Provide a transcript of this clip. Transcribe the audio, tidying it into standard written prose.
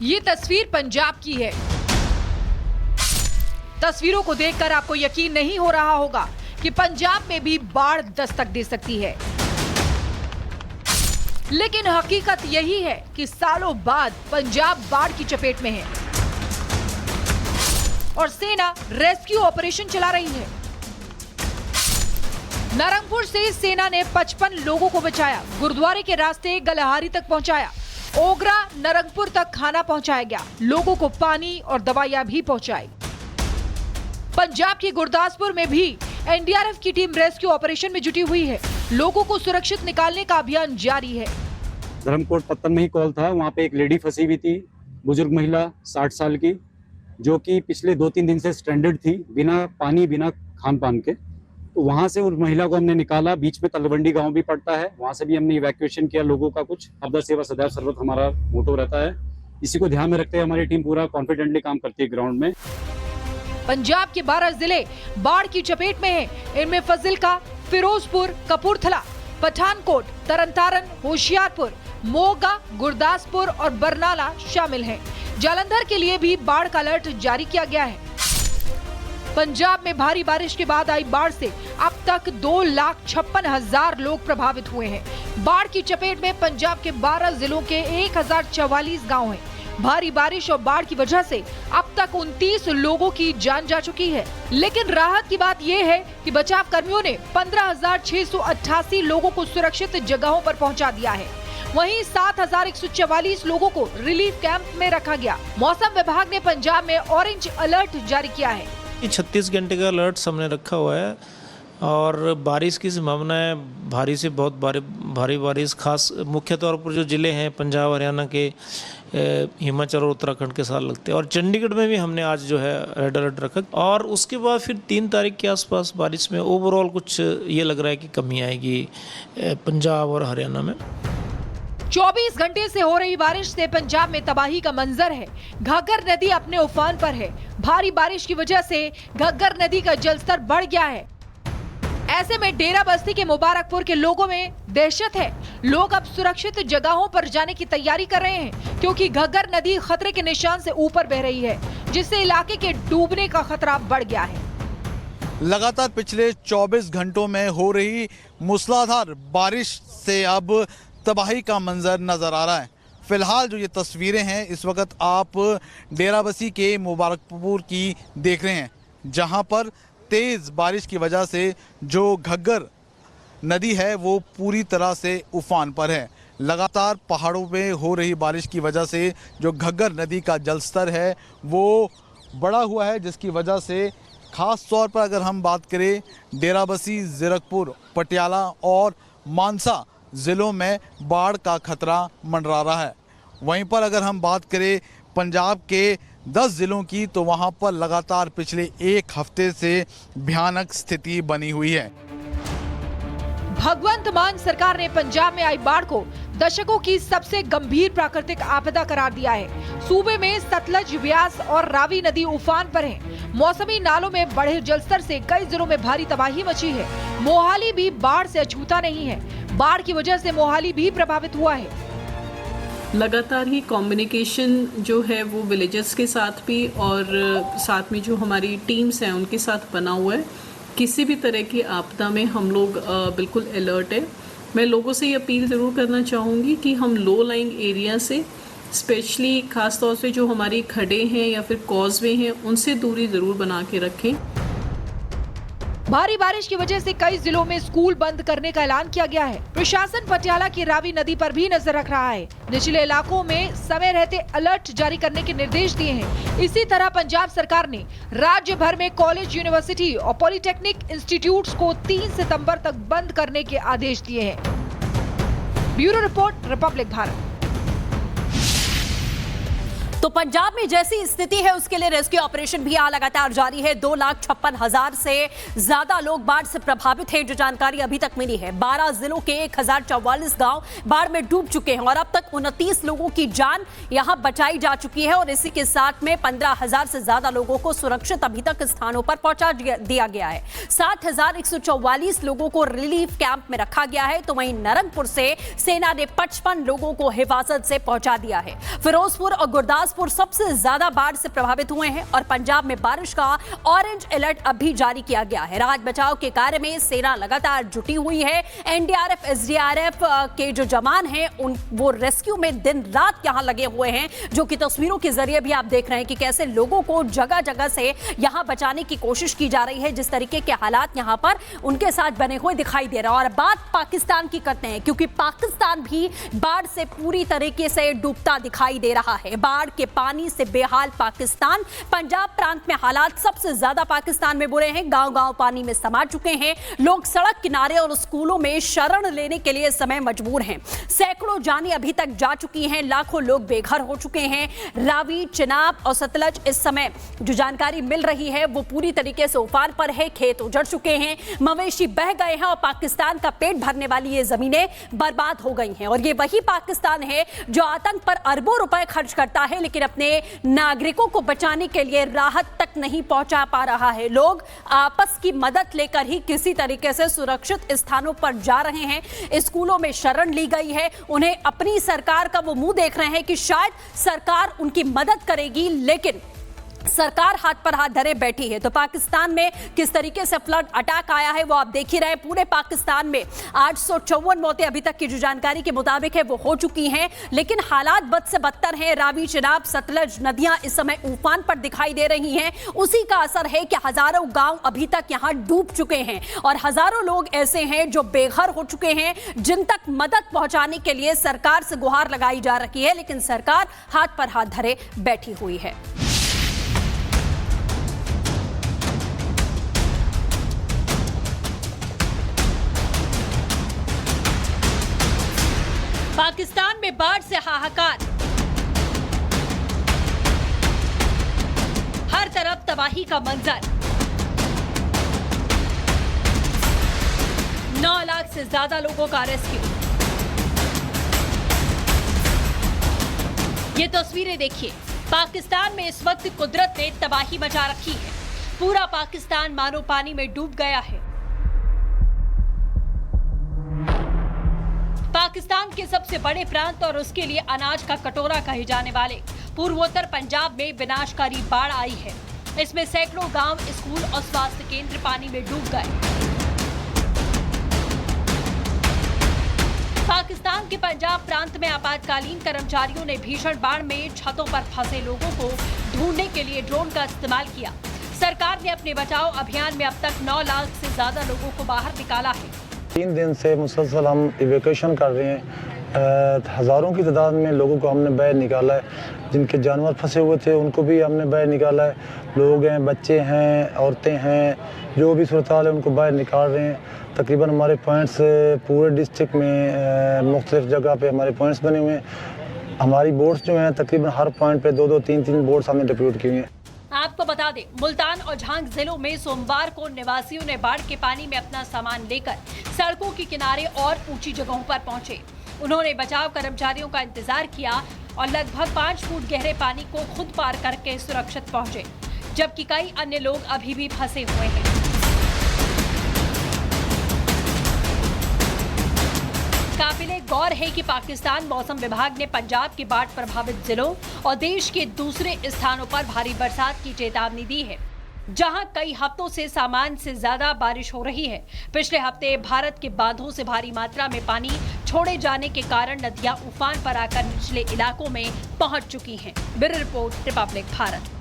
ये तस्वीर पंजाब की है। तस्वीरों को देखकर आपको यकीन नहीं हो रहा होगा कि पंजाब में भी बाढ़ दस्तक दे सकती है, लेकिन हकीकत यही है कि सालों बाद पंजाब बाढ़ की चपेट में है और सेना रेस्क्यू ऑपरेशन चला रही है। नारंगपुर से सेना ने 55 लोगों को बचाया, गुरुद्वारे के रास्ते गलहारी तक पहुंचाया, ओगरा नारंगपुर तक खाना पहुंचाया गया, लोगों को पानी और दवाइयां भी पहुंचाई। पंजाब के गुरदासपुर में भी एनडीआरएफ की टीम रेस्क्यू ऑपरेशन में जुटी हुई है। लोगों को सुरक्षित निकालने का अभियान जारी है। धर्मकोट पत्तन में ही कॉल था, वहाँ पे एक लेडी फंसी हुई थी, बुजुर्ग महिला 60 साल की, जो कि पिछले 2-3 दिन से स्ट्रैंडेड थी, बिना पानी बिना खान पान के। तो वहाँ से उस महिला को हमने निकाला। बीच में तलवंडी गांव भी पड़ता है, वहाँ से भी हमने इवैक्यूएशन किया लोगों का। कुछ आपदा सेवा सदैव सर्वत हमारा मोटो रहता है। इसी को ध्यान में रखते हुए हमारी टीम पूरा कॉन्फिडेंटली काम करती है ग्राउंड में। पंजाब के 12 जिले बाढ़ की चपेट में हैं। इनमें फाजिल्का, फिरोजपुर, कपूरथला, पठानकोट, तरनतारन, होशियारपुर, मोगा, गुरदासपुर और बरनाला शामिल हैं। जालंधर के लिए भी बाढ़ का अलर्ट जारी किया गया है। पंजाब में भारी बारिश के बाद आई बाढ़ से अब तक 2,56,000 लोग प्रभावित हुए हैं। बाढ़ की चपेट में पंजाब के 12 जिलों के 1044 गांव हैं। भारी बारिश और बाढ़ की वजह से अब तक 29 लोगों की जान जा चुकी है, लेकिन राहत की बात यह है कि बचाव कर्मियों ने 15,688 लोगों को सुरक्षित जगहों पर पहुंचा दिया है। वहीं 7,144 लोगों को रिलीफ कैंप में रखा गया। मौसम विभाग ने पंजाब में ऑरेंज अलर्ट जारी किया है। 36 घंटे का अलर्ट हमने रखा हुआ है और बारिश की संभावना है, भारी से बहुत भारी बारिश, खास मुख्य तौर पर जो ज़िले हैं पंजाब हरियाणा के, हिमाचल और उत्तराखंड के साथ लगते हैं। और चंडीगढ़ में भी हमने आज जो है रेड अलर्ट रखा और उसके बाद फिर 3 तारीख के आसपास बारिश में ओवरऑल कुछ ये लग रहा है कि कमी आएगी पंजाब और हरियाणा में। 24 घंटे से हो रही बारिश से पंजाब में तबाही का मंजर है। घग्गर नदी अपने उफान पर है। भारी बारिश की वजह से घग्गर नदी का जलस्तर बढ़ गया है। ऐसे में डेरा बस्ती के मुबारकपुर के लोगों में दहशत है। लोग अब सुरक्षित जगहों पर जाने की तैयारी कर रहे हैं, क्योंकि घग्गर नदी खतरे के निशान से ऊपर बह रही है, जिससे इलाके के डूबने का खतरा बढ़ गया है। लगातार पिछले 24 घंटों में हो रही मूसलाधार बारिश से अब तबाही का मंजर नजर आ रहा है। फिलहाल जो ये तस्वीरें हैं इस वक्त आप डेराबस्सी के मुबारकपुर की देख रहे हैं, जहां पर तेज़ बारिश की वजह से जो घग्गर नदी है वो पूरी तरह से उफान पर है। लगातार पहाड़ों पे हो रही बारिश की वजह से जो घग्गर नदी का जलस्तर है वो बढ़ा हुआ है, जिसकी वजह से ख़ास तौर पर अगर हम बात करें डेराबस्सी, ज़ीरकपुर, पटियाला और मानसा ज़िलों में बाढ़ का खतरा मंडरा रहा है। वहीं पर अगर हम बात करें पंजाब के 10 ज़िलों की, तो वहां पर लगातार पिछले 1 हफ्ते से भयानक स्थिति बनी हुई है। भगवंत मान सरकार ने पंजाब में आई बाढ़ को दशकों की सबसे गंभीर प्राकृतिक आपदा करार दिया है। सूबे में सतलज, व्यास और रावी नदी उफान पर हैं। मौसमी नालों में बढ़े जलस्तर से कई जिलों में भारी तबाही मची है। मोहाली भी बाढ़ से अछूता नहीं है। बाढ़ की वजह से मोहाली भी प्रभावित हुआ है। लगातार ही कम्युनिकेशन जो है वो विलेजेस के साथ भी और साथ में जो हमारी टीम्स हैं उनके साथ बना हुआ है। किसी भी तरह की आपदा में हम लोग बिल्कुल अलर्ट है। मैं लोगों से ये अपील ज़रूर करना चाहूँगी कि हम लो लाइंग एरिया से, स्पेशली ख़ास तौर से जो हमारी खड्डे हैं या फिर कॉजवे हैं, उनसे दूरी ज़रूर बना के रखें। भारी बारिश की वजह से कई जिलों में स्कूल बंद करने का ऐलान किया गया है। प्रशासन पटियाला की रावी नदी पर भी नजर रख रहा है। निचले इलाकों में समय रहते अलर्ट जारी करने के निर्देश दिए हैं। इसी तरह पंजाब सरकार ने राज्य भर में कॉलेज, यूनिवर्सिटी और पॉलिटेक्निक इंस्टीट्यूट्स को 3 सितंबर तक बंद करने के आदेश दिए हैं। Bureau report, Republic Bharat. तो पंजाब में जैसी स्थिति है उसके लिए रेस्क्यू ऑपरेशन भी यहाँ लगातार जारी है। 2,56,000 से ज्यादा लोग बाढ़ से प्रभावित हैं, जो जानकारी अभी तक मिली है। 12 जिलों के 1044 गांव बाढ़ में डूब चुके हैं और अब तक 29 लोगों की जान यहां बचाई जा चुकी है और इसी के साथ में 15,000 से ज्यादा लोगों को सुरक्षित अभी तक स्थानों पर पहुंचा दिया गया है। 7,144 लोगों को रिलीफ कैंप में रखा गया है। तो वहीं नारंगपुर से सेना ने 55 लोगों को हिफाजत से पहुंचा दिया है। फिरोजपुर और गुरदासपुर गुरदासपुर सबसे ज्यादा बाढ़ से प्रभावित हुए हैं और पंजाब में बारिश का ऑरेंज अलर्ट अभी जारी किया गया है। राहत बचाव के कार्य में सेना लगातार जुटी हुई है। एनडीआरएफ, एसडीआरएफ के जो जवान हैं वो रेस्क्यू में दिन रात यहां लगे हुए हैं, जो कि तस्वीरों के जरिए भी आप देख रहे हैं कि कैसे लोगों को जगह जगह से यहां बचाने की कोशिश की जा रही है। जिस तरीके के हालात यहां पर उनके साथ बने हुए दिखाई दे रहा है। और बात पाकिस्तान की करते हैं, क्योंकि पाकिस्तान भी बाढ़ से पूरी तरीके से डूबता दिखाई दे रहा है। बाढ़ के पानी से बेहाल पाकिस्तान। पंजाब प्रांत में हालात सबसे ज्यादा पाकिस्तान में बुरे हैं। गांव-गांव पानी में समा चुके हैं। लोग सड़क किनारे और स्कूलों में शरण लेने के लिए इस समय मजबूर हैं। सैकड़ों जानें अभी तक जा चुकी हैं। लाखों लोग बेघर हो चुके हैं। रावी, चिनाब और सतलज इस समय जो जानकारी मिल रही है वो पूरी तरीके से उफान पर है। खेत उजड़ चुके हैं, मवेशी बह गए हैं और पाकिस्तान का पेट भरने वाली ये जमीनें बर्बाद हो गई हैं। और ये वही पाकिस्तान है जो आतंक पर अरबों रुपए खर्च करता है, लेकिन अपने नागरिकों को बचाने के लिए राहत तक नहीं पहुंचा पा रहा है। लोग आपस की मदद लेकर ही किसी तरीके से सुरक्षित स्थानों पर जा रहे हैं। स्कूलों में शरण ली गई है। उन्हें अपनी सरकार का वो मुंह देख रहे हैं कि शायद सरकार उनकी मदद करेगी, लेकिन सरकार हाथ पर हाथ धरे बैठी है। तो पाकिस्तान में किस तरीके से फ्लड अटैक आया है वो आप देख ही रहे। पूरे पाकिस्तान में 854 मौतें अभी तक की जो जानकारी के मुताबिक है वो हो चुकी हैं, लेकिन हालात बद से बदतर हैं। रावी, चिनाब, सतलज नदियां इस समय उफान पर दिखाई दे रही हैं। उसी का असर है कि हजारों गांव अभी तक यहां डूब चुके हैं और हजारों लोग ऐसे हैं जो बेघर हो चुके हैं, जिन तक मदद पहुंचाने के लिए सरकार से गुहार लगाई जा रही है, लेकिन सरकार हाथ पर हाथ धरे बैठी हुई है। पाकिस्तान में बाढ़ से हाहाकार, हर तरफ तबाही का मंजर। 9 लाख से ज्यादा लोगों का रेस्क्यू। ये तस्वीरें देखिए। पाकिस्तान में इस वक्त कुदरत ने तबाही मचा रखी है। पूरा पाकिस्तान मानो पानी में डूब गया है। पाकिस्तान के सबसे बड़े प्रांत और उसके लिए अनाज का कटोरा कहे जाने वाले पूर्वोत्तर पंजाब में विनाशकारी बाढ़ आई है। इसमें सैकड़ों गांव, स्कूल और स्वास्थ्य केंद्र पानी में डूब गए। पाकिस्तान के पंजाब प्रांत में आपातकालीन कर्मचारियों ने भीषण बाढ़ में छतों पर फंसे लोगों को ढूंढने के लिए ड्रोन का इस्तेमाल किया। सरकार ने अपने बचाव अभियान में अब तक 9 लाख से ज्यादा लोगों को बाहर निकाला है। 3 दिन से मुसलसल हम इवैक्यूएशन कर रहे हैं। हज़ारों की तादाद में लोगों को हमने बाहर निकाला है। जिनके जानवर फंसे हुए थे उनको भी हमने बाहर निकाला है। लोग हैं, बच्चे हैं, औरतें हैं, जो भी सूरत हाल है उनको बाहर निकाल रहे हैं। तकरीबन हमारे पॉइंट्स पूरे डिस्ट्रिक्ट में मुख्तलिफ जगह पे हमारे पॉइंट्स बने हुए हैं। हमारी बोट्स जो हैं तकरीबन हर पॉइंट पे 2-2, 3-3 बोट्स हमने डिप्यूट की हुई हैं। आपको बता दें, मुल्तान और झांग जिलों में सोमवार को निवासियों ने बाढ़ के पानी में अपना सामान लेकर सड़कों के किनारे और ऊंची जगहों पर पहुंचे। उन्होंने बचाव कर्मचारियों का इंतजार किया और लगभग 5 फुट गहरे पानी को खुद पार करके सुरक्षित पहुंचे, जबकि कई अन्य लोग अभी भी फंसे हुए हैं। काबिले गौर है कि पाकिस्तान मौसम विभाग ने पंजाब के बाढ़ प्रभावित जिलों और देश के दूसरे स्थानों पर भारी बरसात की चेतावनी दी है, जहां कई हफ्तों से सामान्य से ज्यादा बारिश हो रही है। पिछले हफ्ते भारत के बांधों से भारी मात्रा में पानी छोड़े जाने के कारण नदियां उफान पर आकर निचले इलाकों में पहुंच चुकी हैं। Bureau report, Republic Bharat.